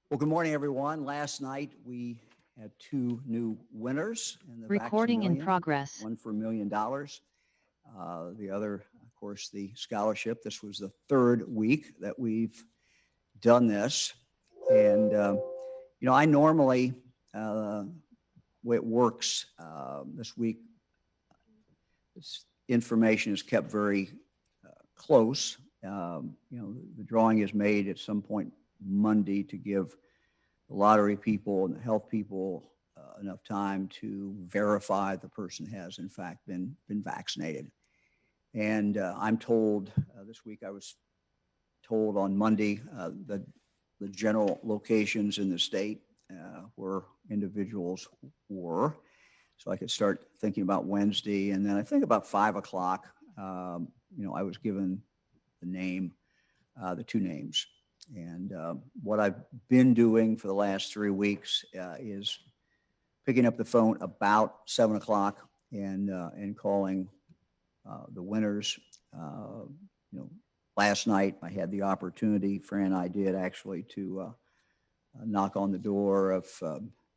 Well, good morning, everyone. Last night we had two new winners in the Recording in Vax-a-Million, progress. one for $1 million. The other, of course, the scholarship. This was the third week that we've done this. And, I normally, the way it works this week, this information is kept very close. The drawing is made at some point Monday to give the lottery people and the health people enough time to verify the person has in fact been vaccinated. And I'm told this week, I was told on Monday that the general locations in the state where individuals were. So I could start thinking about Wednesday. And then I think about 5 o'clock, I was given the two names. And what I've been doing for the last 3 weeks is picking up the phone about 7 o'clock and calling the winners. Last night I had the opportunity, Fran and I did actually, to knock on the door of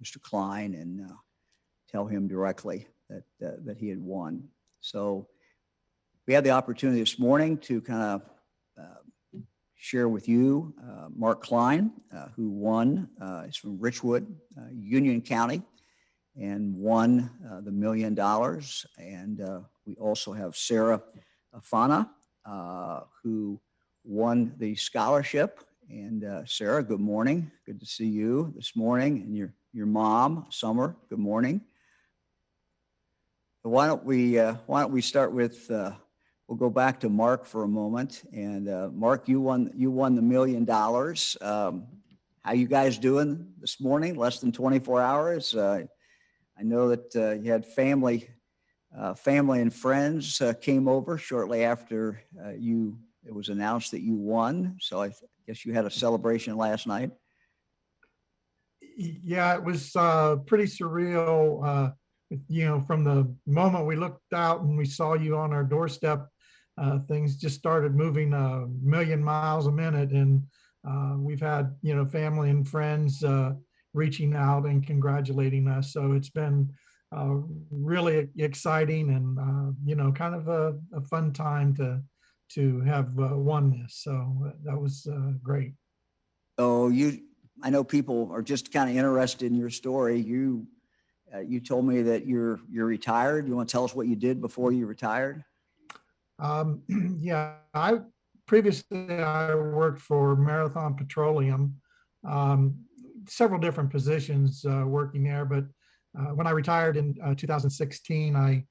Mr. Cline and tell him directly that he had won. So we had the opportunity this morning to kind of share with you Mark Cline, who won. He's from Richwood, Union County, and won the $1 million. And we also have Sara, Afaneh, who won the scholarship. And Sara, good morning. Good to see you this morning. And your mom, Summer, good morning. Why don't we start with? We'll go back to Mark for a moment. And Mark, you won the $1 million. How you guys doing this morning? Less than 24 hours. I know that you had family and friends came over shortly after it was announced that you won. So I guess you had a celebration last night. Yeah, it was pretty surreal. From the moment we looked out and we saw you on our doorstep, things just started moving a million miles a minute. And we've had, family and friends reaching out and congratulating us. So it's been really exciting and, kind of a fun time to have won this. So that was great. Oh, I know people are just kind of interested in your story. You told me that you're retired. You want to tell us what you did before you retired? Yeah, previously I worked for Marathon Petroleum, several different positions working there. But when I retired in 2016, I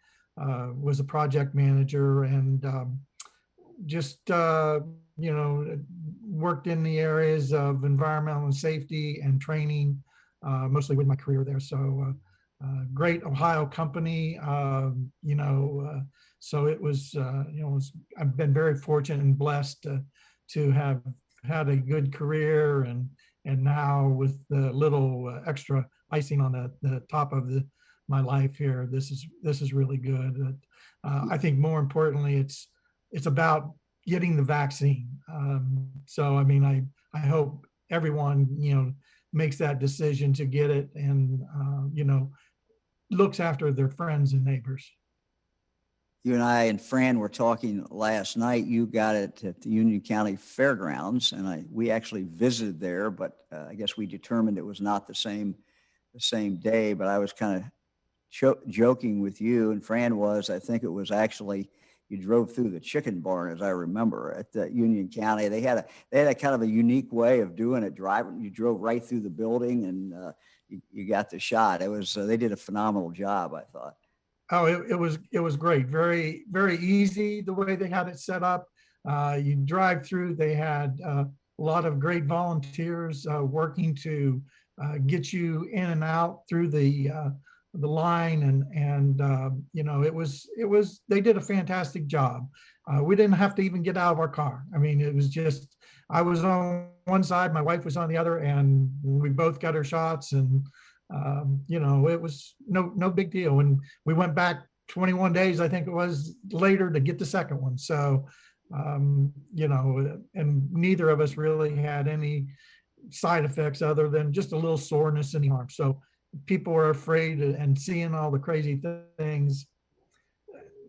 was a project manager and just worked in the areas of environmental and safety and training, mostly with my career there. So great Ohio company, so it was, I've been very fortunate and blessed to have had a good career, and now with the little extra icing on the top of my life here, this is really good. I think more importantly, it's about getting the vaccine. So I mean, I hope everyone makes that decision to get it, and looks after their friends and neighbors. You and I and Fran were talking last night. You got it at the Union County Fairgrounds, and we actually visited there, but I guess we determined it was not the same day. But I was kind of joking with you, and Fran I think it was actually, you drove through the chicken barn, as I remember, at the Union County. They had a kind of a unique way of doing it. You drove right through the building, and you got the shot. It was they did a phenomenal job, I thought. Oh, it was great. Very, very easy the way they had it set up. You drive through, they had a lot of great volunteers working to get you in and out through the line, and it was they did a fantastic job. We didn't have to even get out of our car. I mean, it was just, I was on one side, my wife was on the other, and we both got our shots, and it was no big deal. And we went back 21 days, I think it was, later to get the second one. So, and neither of us really had any side effects other than just a little soreness and arm. So people are afraid and seeing all the crazy things.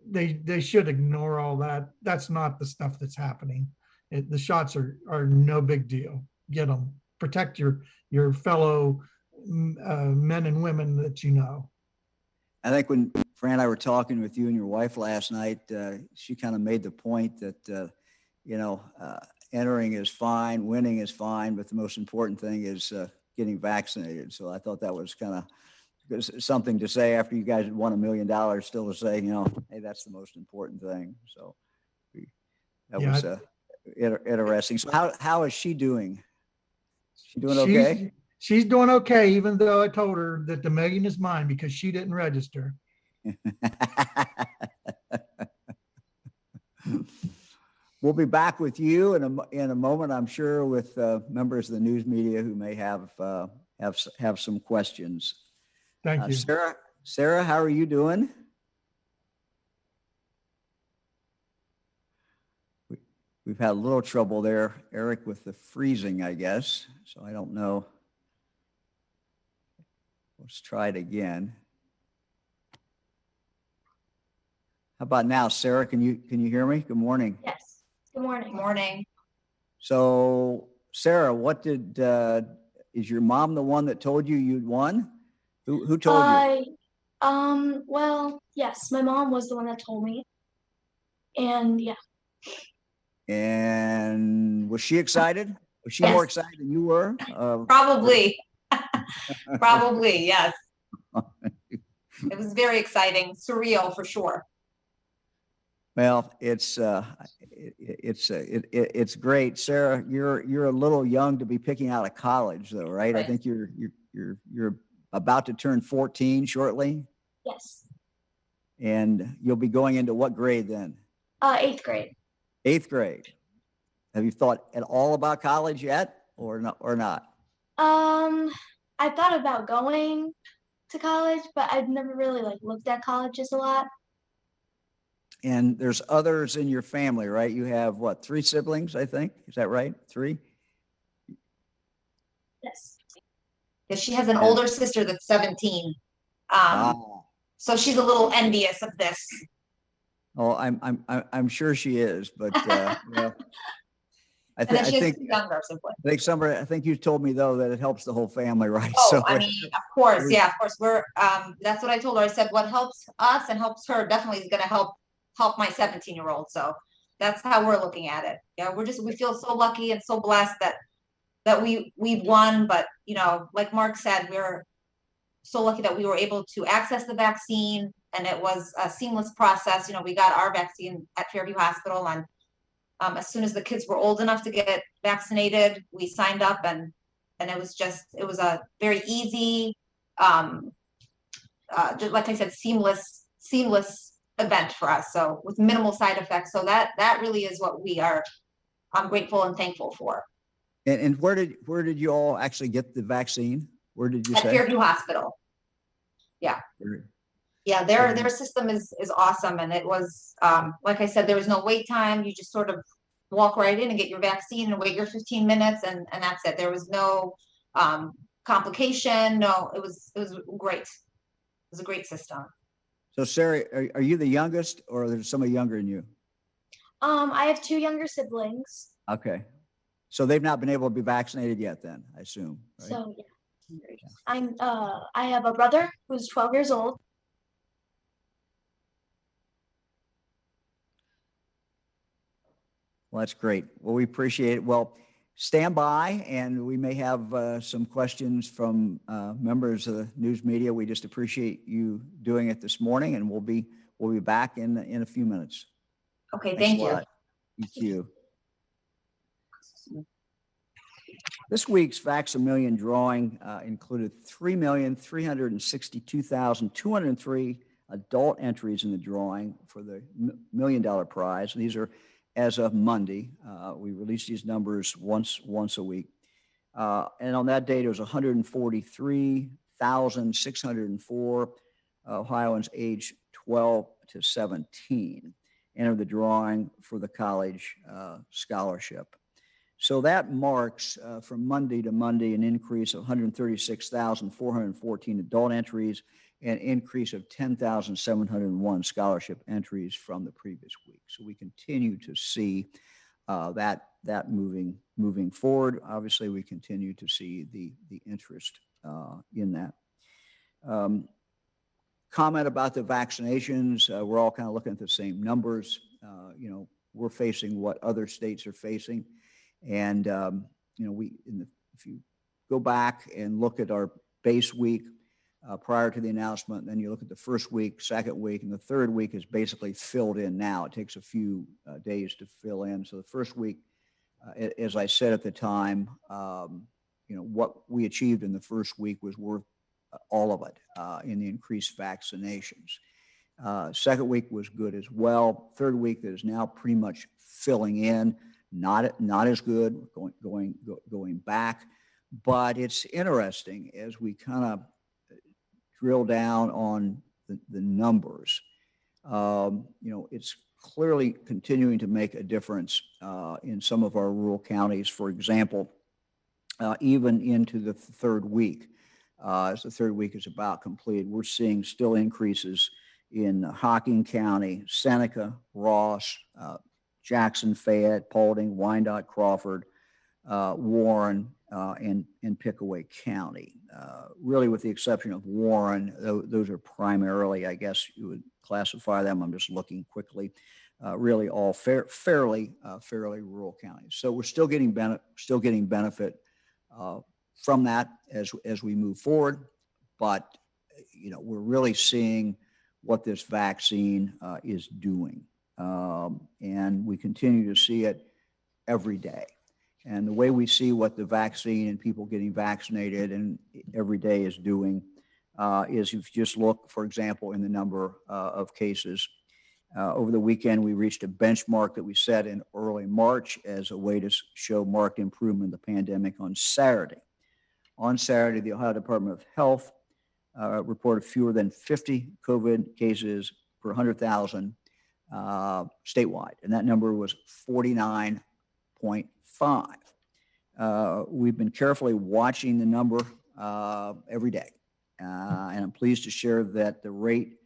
They should ignore all that. That's not the stuff that's happening. The shots are no big deal. Get them. Protect your fellow men and women that you know. I think when Fran and I were talking with you and your wife last night, she kind of made the point that, entering is fine, winning is fine, but the most important thing is getting vaccinated. So I thought that was kind of something to say after you guys had won $1 million, still to say, hey, that's the most important thing. So that was interesting. So how is she doing? She doing okay? She's doing okay, even though I told her that the $1 million is mine because she didn't register. We'll be back with you in a moment, I'm sure, with members of the news media who may have some questions. Thank you. Sara, how are you doing? We've had a little trouble there, Eric, with the freezing, I guess. So I don't know. Let's try it again. How about now, Sara? Can you hear me? Good morning. Yes. Good morning. Good morning. So, Sara, what is your mom the one that told you you'd won? Who told you? Well, yes, my mom was the one that told me. And yeah. And was she excited? Was she Yes. more excited than you were? Probably. Probably, yes. It was very exciting, surreal for sure. Well, it's great, Sara. You're a little young to be picking out of college, though, right? I think you're about to turn 14 shortly. Yes. And you'll be going into what grade then? 8th grade. 8th grade. Have you thought at all about college yet, or not? I thought about going to college, but I've never really looked at colleges a lot. And there's others in your family, right? You have what, 3 siblings, I think? Is that right? 3? Yes. Because she has an older sister that's 17. So she's a little envious of this. Oh, I'm sure she is, but I think younger siblings. I think you told me though that it helps the whole family, right? Oh, so I mean, of course, yeah, of course. We're that's what I told her. I said what helps us and helps her definitely is going to help my 17-year-old. So that's how we're looking at it. Yeah, we feel so lucky and so blessed that we've won. But like Mark said, we're so lucky that we were able to access the vaccine, and it was a seamless process. We got our vaccine at Fairview Hospital, and as soon as the kids were old enough to get vaccinated, we signed up, and it was a very easy, just like I said, seamless event for us. So with minimal side effects. So that really is what I'm grateful and thankful for. And where did you all actually get the vaccine? Where did you say? At Fairview Hospital. Yeah. Yeah, their system is awesome, and it was like I said, there was no wait time. You just sort of walk right in and get your vaccine and wait your 15 minutes, and that's it. There was no complication. No, it was great. It was a great system. So, Sara, are you the youngest, or there's somebody younger than you? I have 2 younger siblings. Okay, so they've not been able to be vaccinated yet, then I assume. Right? So yeah. I have a brother who's 12 years old. Well, that's great. Well, we appreciate it. Well, stand by, and we may have some questions from members of the news media. We just appreciate you doing it this morning, and we'll be back in a few minutes. Okay, thank you. Thank you. This week's Vax-a-Million drawing included 3,362,203 adult entries in the drawing for the $1 million prize. These are as of Monday. We release these numbers once a week. And on that date, it was 143,604 Ohioans aged 12 to 17 entered the drawing for the college scholarship. So that marks from Monday to Monday an increase of 136,414 adult entries, an increase of 10,701 scholarship entries from the previous week. So we continue to see that moving forward. Obviously, we continue to see the interest in that. Comment about the vaccinations. We're all kind of looking at the same numbers. We're facing what other states are facing. And, if you go back and look at our base week prior to the announcement, then you look at the first week, second week, and the third week is basically filled in now. It takes a few days to fill in. So the first week, as I said at the time, what we achieved in the first week was worth all of it in the increased vaccinations. Second week was good as well. Third week is now pretty much filling in, not as good, going back. But it's interesting as we kind of drill down on the numbers. It's clearly continuing to make a difference in some of our rural counties. For example, even into the third week, as the third week is about completed, we're seeing still increases in Hocking County, Seneca, Ross, Jackson, Fayette, Paulding, Wyandotte, Crawford, Warren, and Pickaway County. Really, with the exception of Warren, those are primarily, I guess you would classify them, I'm just looking quickly, really all fairly rural counties. So we're still getting benefit from that as we move forward, but we're really seeing what this vaccine is doing, and we continue to see it every day. And the way we see what the vaccine and people getting vaccinated and every day is doing is if you just look, for example, in the number of cases. Over the weekend, we reached a benchmark that we set in early March as a way to show marked improvement in the pandemic on Saturday. On Saturday, the Ohio Department of Health reported fewer than 50 COVID cases per 100,000 statewide, and that number was 49.5. We've been carefully watching the number every day, and I'm pleased to share that the rate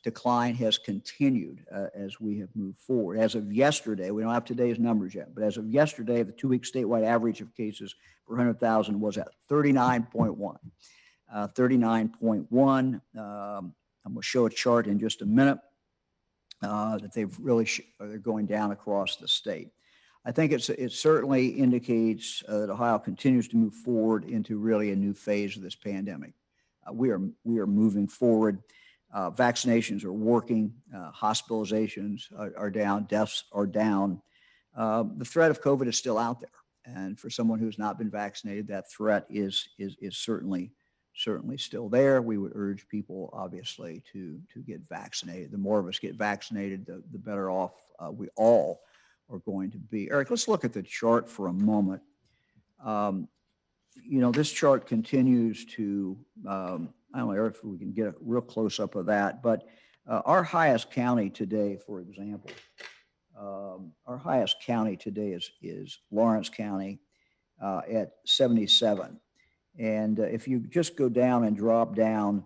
decline has continued as we have moved forward. As of yesterday, we don't have today's numbers yet, but as of yesterday, the 2-week statewide average of cases per 100,000 was at 39.1. 39.1. I'm going to show a chart in just a minute that they've really they're going down across the state. I think it certainly indicates that Ohio continues to move forward into really a new phase of this pandemic. We are moving forward. Vaccinations are working. Hospitalizations are down. Deaths are down. The threat of COVID is still out there, and for someone who's not been vaccinated, that threat is certainly still there. We would urge people, obviously, to get vaccinated. The more of us get vaccinated, the better off we all are going to be. Eric, let's look at the chart for a moment. This chart continues to, I don't know, Eric, if we can get a real close-up of that, but our highest county today, for example, our highest county today is Lawrence County at 77. And if you just go down and drop down,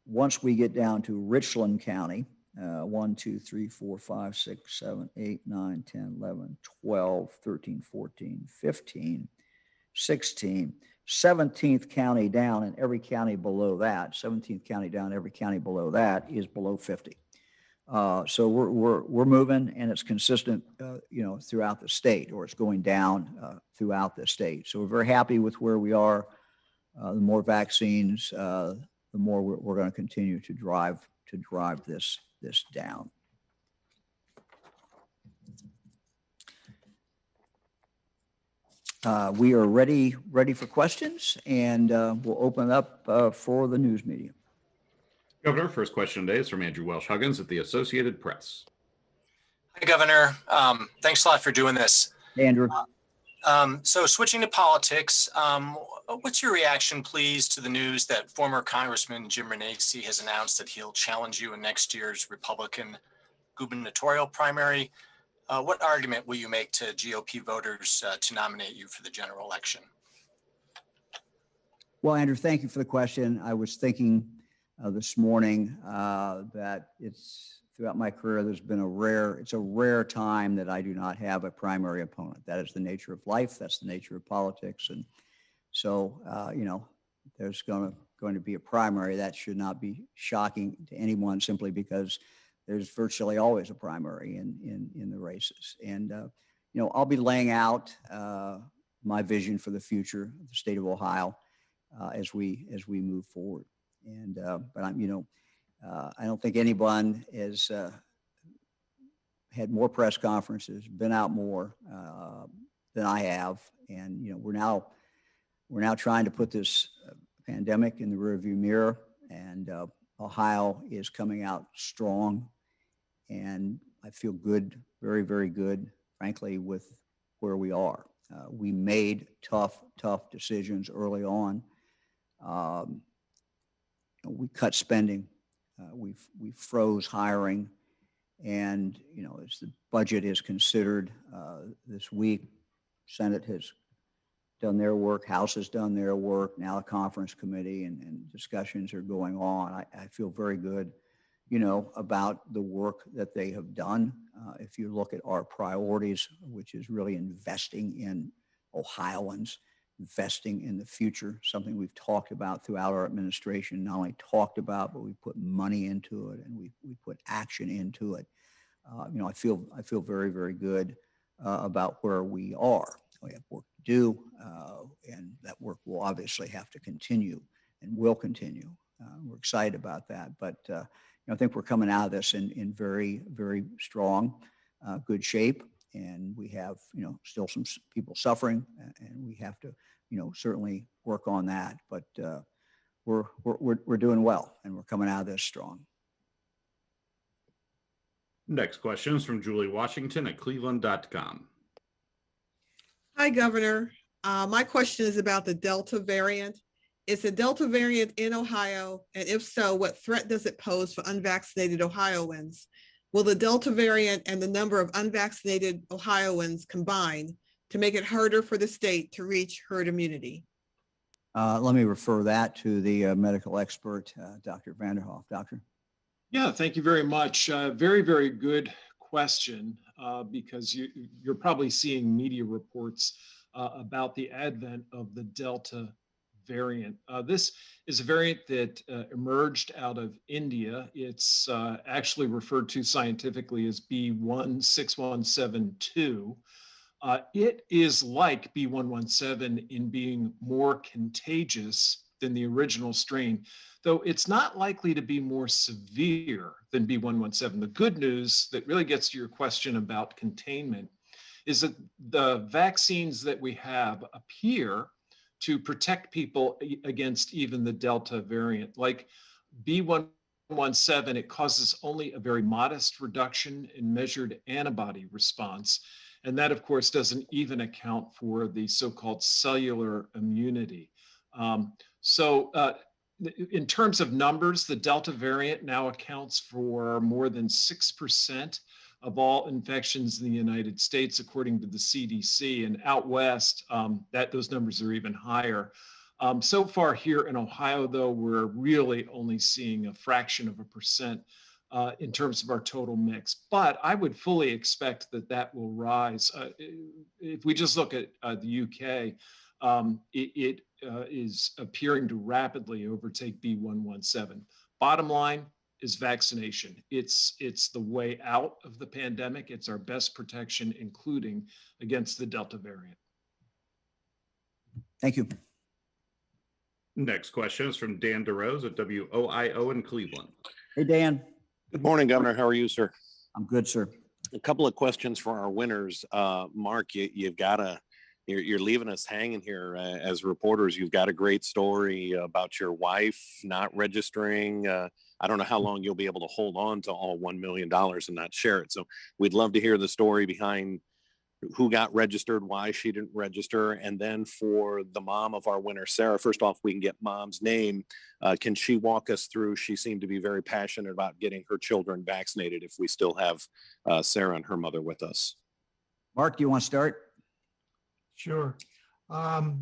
once we get down to Richland County, 1, 2, 3, 4, 5, 6, 7, 8, 9, 10, 11, 12, 13, 14, 15, 16, 17th county down, and every county below that, 17th county down, every county below that is below 50. So we're moving, and it's consistent, throughout the state, or it's going down throughout the state. So we're very happy with where we are. The more vaccines, the more we're going to continue to drive this down. We are ready for questions, and we'll open it up for the news media. Governor, first question today is from Andrew Welsh-Huggins at the Associated Press. Hi, Governor. Thanks a lot for doing this. Andrew. So switching to politics, what's your reaction, please, to the news that former Congressman Jim Renacci has announced that he'll challenge you in next year's Republican gubernatorial primary? What argument will you make to GOP voters to nominate you for the general election? Well, Andrew, thank you for the question. I was thinking this morning that it's throughout my career, it's a rare time that I do not have a primary opponent. That is the nature of life. That's the nature of politics. And so, there's going to be a primary. That should not be shocking to anyone simply because there's virtually always a primary in the races. And, I'll be laying out my vision for the future of the state of Ohio as we move forward. And, but I don't think anyone has had more press conferences, been out more than I have. And, we're now trying to put this pandemic in the rearview mirror, and Ohio is coming out strong. And I feel good, very, very good, frankly, with where we are. We made tough decisions early on. We cut spending. We froze hiring. And, as the budget is considered this week, Senate has done their work, House has done their work, now a conference committee and discussions are going on. I feel very good, about the work that they have done. If you look at our priorities, which is really investing in Ohioans, investing in the future, something we've talked about throughout our administration, not only talked about, but we put money into it and we put action into it. I feel very, very good about where we are. We have work to do, and that work will obviously have to continue and will continue. We're excited about that, but I think we're coming out of this in very, very strong, good shape, and we have still some people suffering, and we have to certainly work on that. But we're doing well, and we're coming out of this strong. Next question is from Julie Washington at cleveland.com. Hi, Governor. My question is about the Delta variant. Is the Delta variant in Ohio? And if so, what threat does it pose for unvaccinated Ohioans? Will the Delta variant and the number of unvaccinated Ohioans combine to make it harder for the state to reach herd immunity? Let me refer that to the medical expert, Dr. Vanderhoff. Doctor? Yeah, thank you very much. Very, very good question, because you're probably seeing media reports about the advent of the Delta variant. This is a variant that emerged out of India. It's actually referred to scientifically as B16172. It is like B117 in being more contagious than the original strain, though it's not likely to be more severe than B117. The good news that really gets to your question about containment is that the vaccines that we have appear to protect people against even the Delta variant. Like B117, it causes only a very modest reduction in measured antibody response. And that, of course, doesn't even account for the so-called cellular immunity. In terms of numbers, the Delta variant now accounts for more than 6% of all infections in the United States, according to the CDC. And out west, those numbers are even higher. So far here in Ohio, though, we're really only seeing a fraction of a percent in terms of our total mix. But I would fully expect that will rise. If we just look at the UK, it is appearing to rapidly overtake B117. Bottom line is vaccination. It's the way out of the pandemic. It's our best protection, including against the Delta variant. Thank you. Next question is from Dan DeRose at WOIO in Cleveland. Hey, Dan. Good morning, Governor. How are you, sir? I'm good, sir. A couple of questions for our winners. Mark, you're leaving us hanging here as reporters. You've got a great story about your wife not registering. I don't know how long you'll be able to hold on to all $1 million and not share it. So we'd love to hear the story behind who got registered, why she didn't register. And then for the mom of our winner, Sarah, first off, we can get mom's name. Can she walk us through? She seemed to be very passionate about getting her children vaccinated if we still have Sarah and her mother with us. Mark, do you want to start? Sure. Well,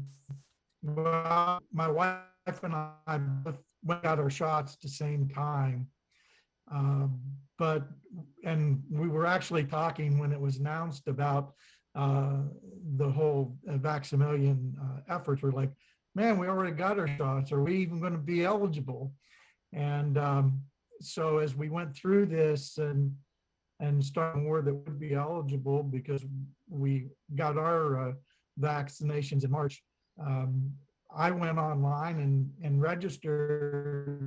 my wife and I both went out our shots at the same time. And we were actually talking when it was announced about the whole Vax-a-Million efforts. We're like, man, we already got our shots. Are we even going to be eligible? And so as we went through this and started more that would be eligible because we got our vaccinations in March, I went online and registered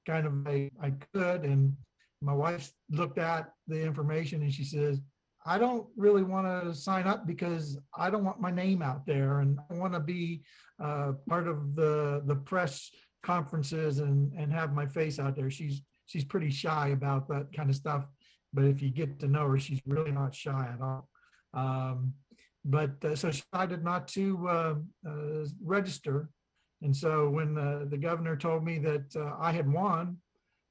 kind of I could, and my wife looked at the information and she says, I don't really want to sign up because I don't want my name out there, and I want to be part of the press conferences and have my face out there. She's pretty shy about that kind of stuff, but if you get to know her, she's really not shy at all. So she decided not to register. And so when the governor told me that I had won,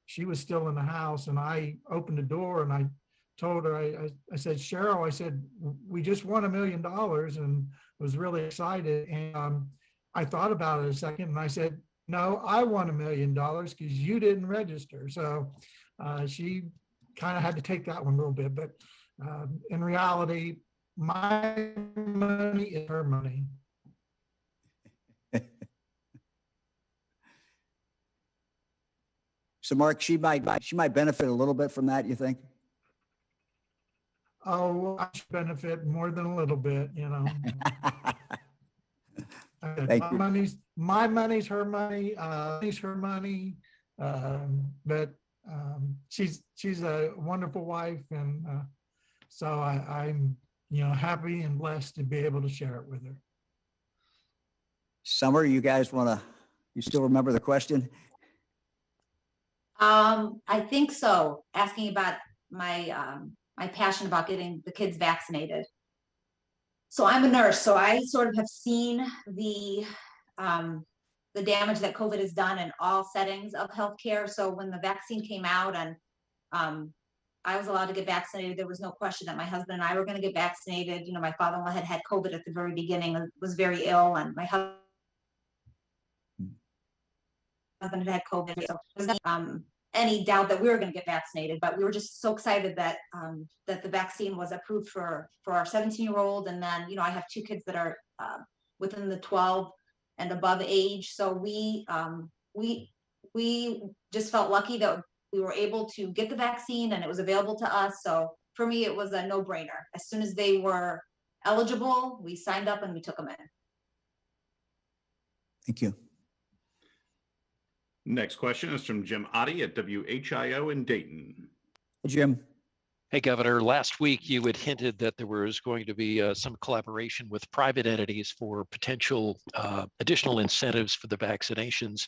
she was still in the house, and I opened the door and I told her, I said, Cheryl, I said, we just won $1 million, and was really excited. And I thought about it a second and I said, no, I won $1 million because you didn't register. So she kind of had to take that one a little bit, but in reality, my money is her money. So Mark, she might benefit a little bit from that, you think? Oh, I should benefit more than a little bit, you know. Thank you. My money's her money. Money's her money. But she's a wonderful wife, and so I'm happy and blessed to be able to share it with her. Summer, you guys you still remember the question? I think so. Asking about my my passion about getting the kids vaccinated. So I'm a nurse, so I sort of have seen the damage that COVID has done in all settings of healthcare. So when the vaccine came out and I was allowed to get vaccinated, there was no question that my husband and I were going to get vaccinated. You know, my father-in-law had COVID at the very beginning, was very ill, and my husband had had COVID. So there was any doubt that we were going to get vaccinated, but we were just so excited that that the vaccine was approved for our 17-year-old, and then I have 2 kids that are within the 12 and above age. So we just felt lucky that we were able to get the vaccine and it was available to us. So for me, it was a no-brainer. As soon as they were eligible, we signed up and we took them in. Thank you. Next question is from Jim Oddie at WHIO in Dayton. Jim. Hey, Governor, last week you had hinted that there was going to be some collaboration with private entities for potential additional incentives for the vaccinations.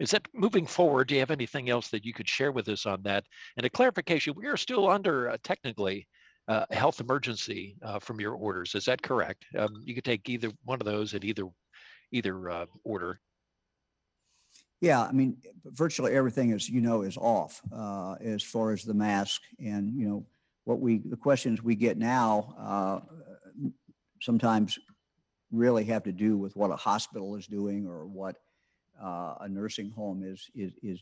Is that moving forward? Do you have anything else that you could share with us on that? And a clarification, we are still under technically a health emergency from your orders. Is that correct? You could take either one of those in either order. Yeah, I mean, virtually everything is off as far as the mask, and the questions we get now sometimes really have to do with what a hospital is doing or what a nursing home is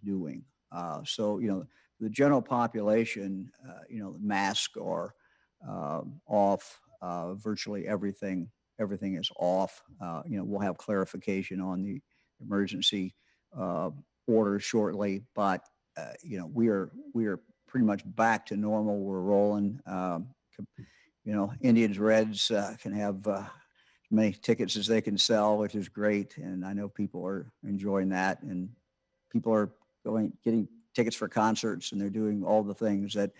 doing. So the general population, the masks are off. Virtually everything is off. We'll have clarification on the emergency order shortly, but we are pretty much back to normal. We're rolling. Indians, Reds can have as many tickets as they can sell, which is great, and I know people are enjoying that, and people are getting tickets for concerts, and they're doing all the things that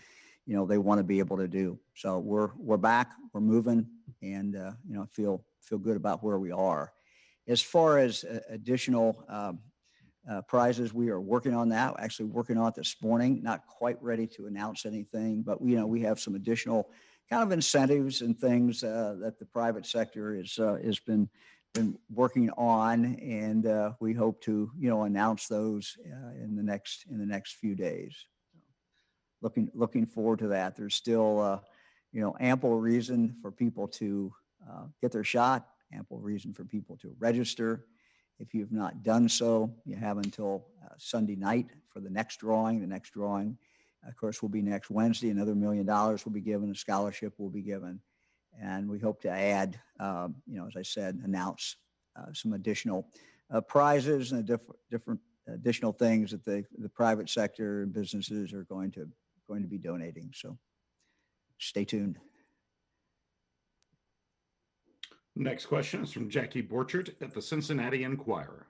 they want to be able to do. So we're back, we're moving, and feel good about where we are. As far as additional prizes, we are working on that. Actually working on it this morning. Not quite ready to announce anything, but we have some additional kind of incentives and things that the private sector has been working on, and we hope to announce those in the next few days. Looking forward to that. There's still ample reason for people to get their shot, ample reason for people to register. If you've not done so, you have until Sunday night for the next drawing. The next drawing, of course, will be next Wednesday. Another $1 million will be given. A scholarship will be given. And we hope to add, as I said, announce some additional prizes and different additional things that the private sector and businesses are going to be donating. So stay tuned. Next question is from Jackie Borchert at the Cincinnati Enquirer.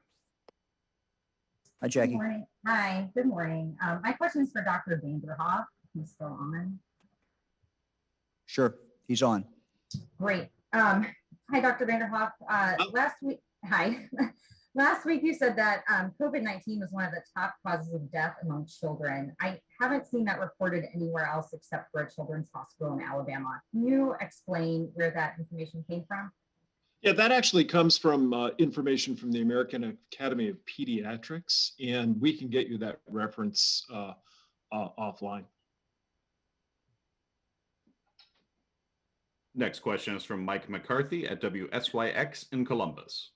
Hi, Jackie. Good morning. Hi, good morning. My question is for Dr. Vanderhoff. He's still on. Sure, he's on. Great. Hi, Dr. Vanderhoff. Last week, hi. Last week you said that COVID-19 was one of the top causes of death among children. I haven't seen that reported anywhere else except for a children's hospital in Alabama. Can you explain where that information came from? Yeah, that actually comes from information from the American Academy of Pediatrics, and we can get you that reference offline. Next question is from Mike McCarthy at WSYX in Columbus.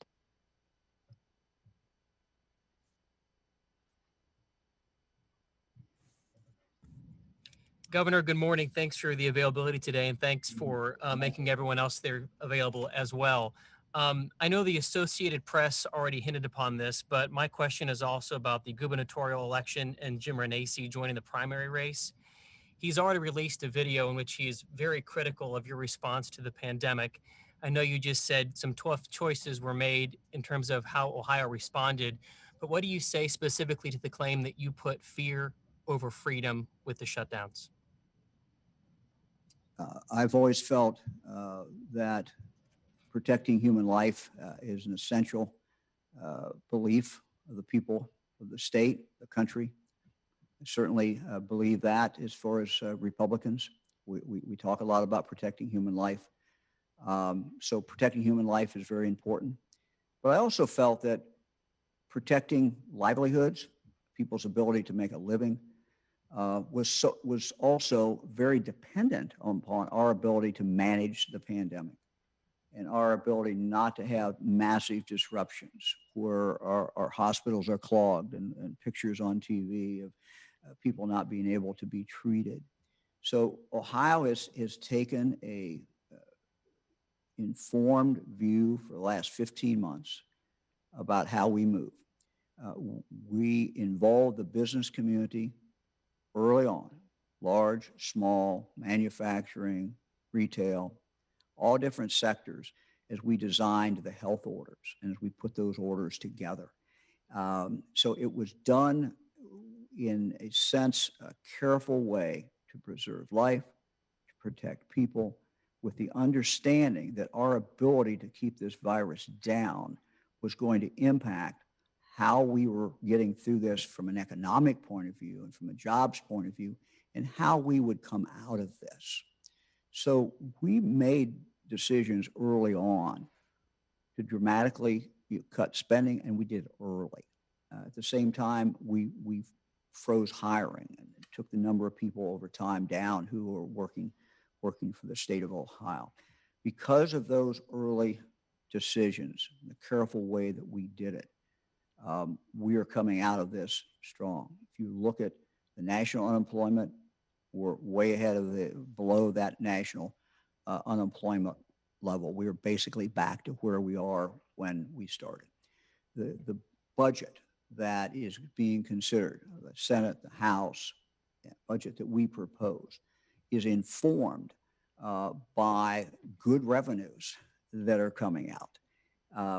Governor, good morning. Thanks for the availability today, and thanks for making everyone else there available as well. I know the Associated Press already hinted upon this, but my question is also about the gubernatorial election and Jim Renacci joining the primary race. He's already released a video in which he is very critical of your response to the pandemic. I know you just said some tough choices were made in terms of how Ohio responded, but what do you say specifically to the claim that you put fear over freedom with the shutdowns? I've always felt that protecting human life is an essential belief of the people of the state, the country. I certainly believe that as far as Republicans. We talk a lot about protecting human life. So protecting human life is very important. But I also felt that protecting livelihoods, people's ability to make a living, was also very dependent upon our ability to manage the pandemic and our ability not to have massive disruptions where our hospitals are clogged and pictures on TV of people not being able to be treated. So Ohio has taken a informed view for the last 15 months about how we move. We involve the business community early on, large, small, manufacturing, retail, all different sectors as we designed the health orders and as we put those orders together. So it was done in a sense, a careful way to preserve life, to protect people, with the understanding that our ability to keep this virus down was going to impact how we were getting through this from an economic point of view and from a jobs point of view, and how we would come out of this. So we made decisions early on to dramatically cut spending, and we did it early. At the same time, we froze hiring and took the number of people over time down who were working for the state of Ohio. Because of those early decisions, the careful way that we did it, we are coming out of this strong. If you look at the national unemployment, we're way ahead of below that national unemployment level. We are basically back to where we are when we started. The budget that is being considered, the Senate, the House, budget that we propose is informed by good revenues that are coming out.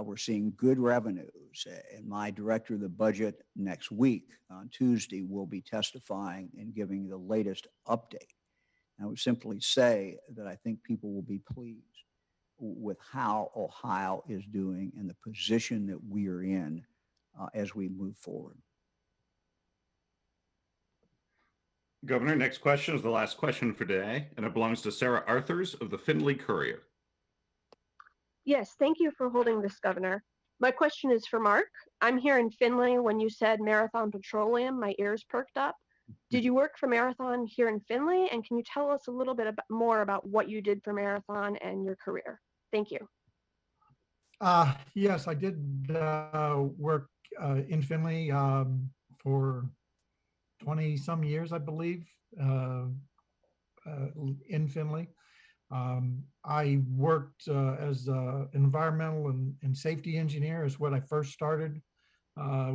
We're seeing good revenues, and my director of the budget next week on Tuesday will be testifying and giving the latest update. I would simply say that I think people will be pleased with how Ohio is doing and the position that we are in as we move forward. Governor, next question is the last question for today, and it belongs to Sara Arthurs of the Findlay Courier. Yes, thank you for holding this, Governor. My question is for Mark. I'm here in Findlay. When you said Marathon Petroleum, my ears perked up. Did you work for Marathon here in Findlay? And can you tell us a little bit more about what you did for Marathon and your career? Thank you. Yes, I did work in Findlay for 20 some years, I believe, in Findlay. I worked as an environmental and safety engineer is what I first started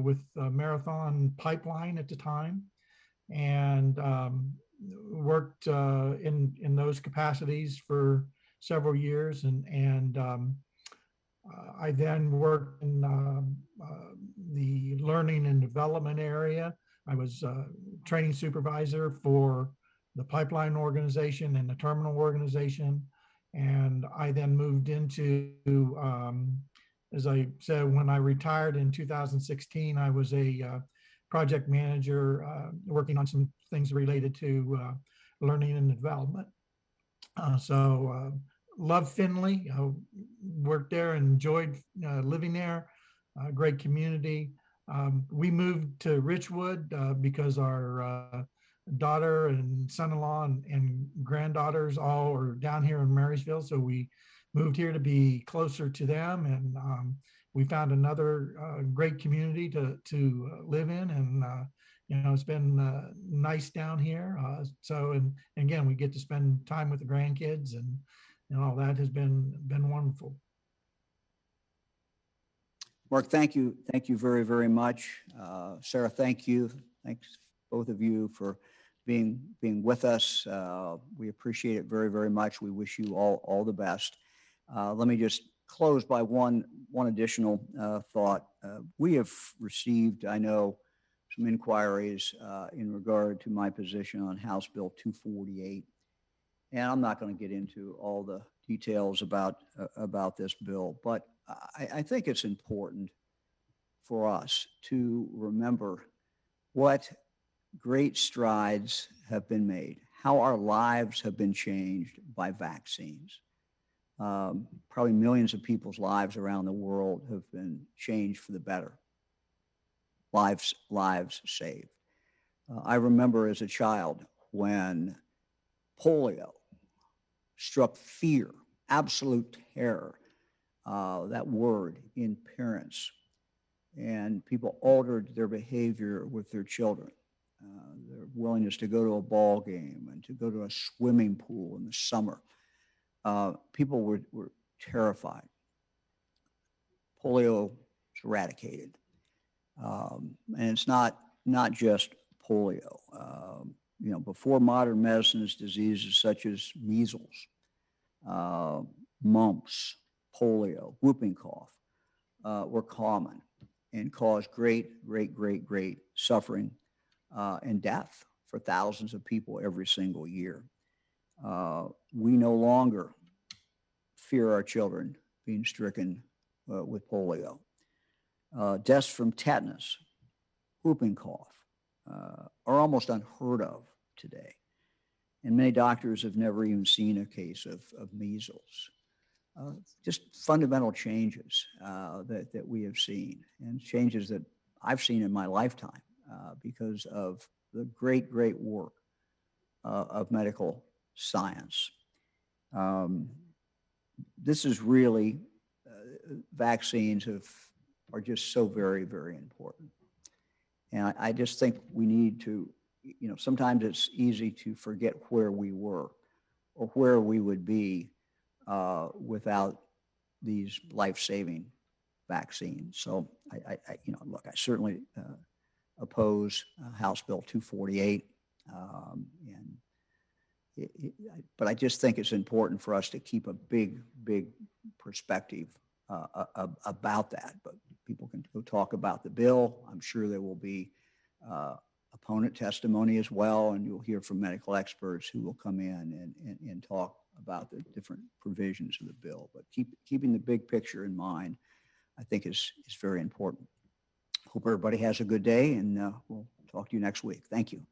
with Marathon Pipeline at the time, and worked in those capacities for several years, and I then worked in the learning and development area. I was training supervisor for the pipeline organization and the terminal organization. And I then moved into, as I said, when I retired in 2016, I was a project manager working on some things related to learning and development. Love Findlay, worked there and enjoyed living there, great community. We moved to Richwood because our daughter and son-in-law and granddaughters all are down here in Marysville. So we moved here to be closer to them, and we found another great community to live in. And it's been nice down here. And again, we get to spend time with the grandkids, and all that has been wonderful. Mark, thank you very, very much. Sara, thank you. Thanks both of you for being with us. We appreciate it very, very much. We wish you all the best. Let me just close by one additional thought. We have received, I know, some inquiries in regard to my position on House Bill 248. And I'm not going to get into all the details about this bill, but I think it's important for us to remember what great strides have been made, how our lives have been changed by vaccines. Probably millions of people's lives around the world have been changed for the better. Lives saved. I remember as a child when polio struck fear, absolute terror, that word in parents, and people altered their behavior with their children. Their willingness to go to a ball game and to go to a swimming pool in the summer. People were terrified. Polio is eradicated. And it's not just polio. Before modern medicines, diseases such as measles, mumps, polio, whooping cough were common and caused great suffering and death for thousands of people every single year. We no longer fear our children being stricken with polio. Deaths from tetanus, whooping cough are almost unheard of today. And many doctors have never even seen a case of measles. Just fundamental changes that we have seen, and changes that I've seen in my lifetime because of the great work of medical science. This is really, vaccines are just so very, very important. And I just think we need to, sometimes it's easy to forget where we were or where we would be without these life-saving vaccines. So I certainly oppose House Bill 248, but I just think it's important for us to keep a big perspective about that. But people can go talk about the bill. I'm sure there will be opponent testimony as well, and you'll hear from medical experts who will come in and talk about the different provisions of the bill. But keeping the big picture in mind, I think is very important. Hope everybody has a good day, and we'll talk to you next week. Thank you.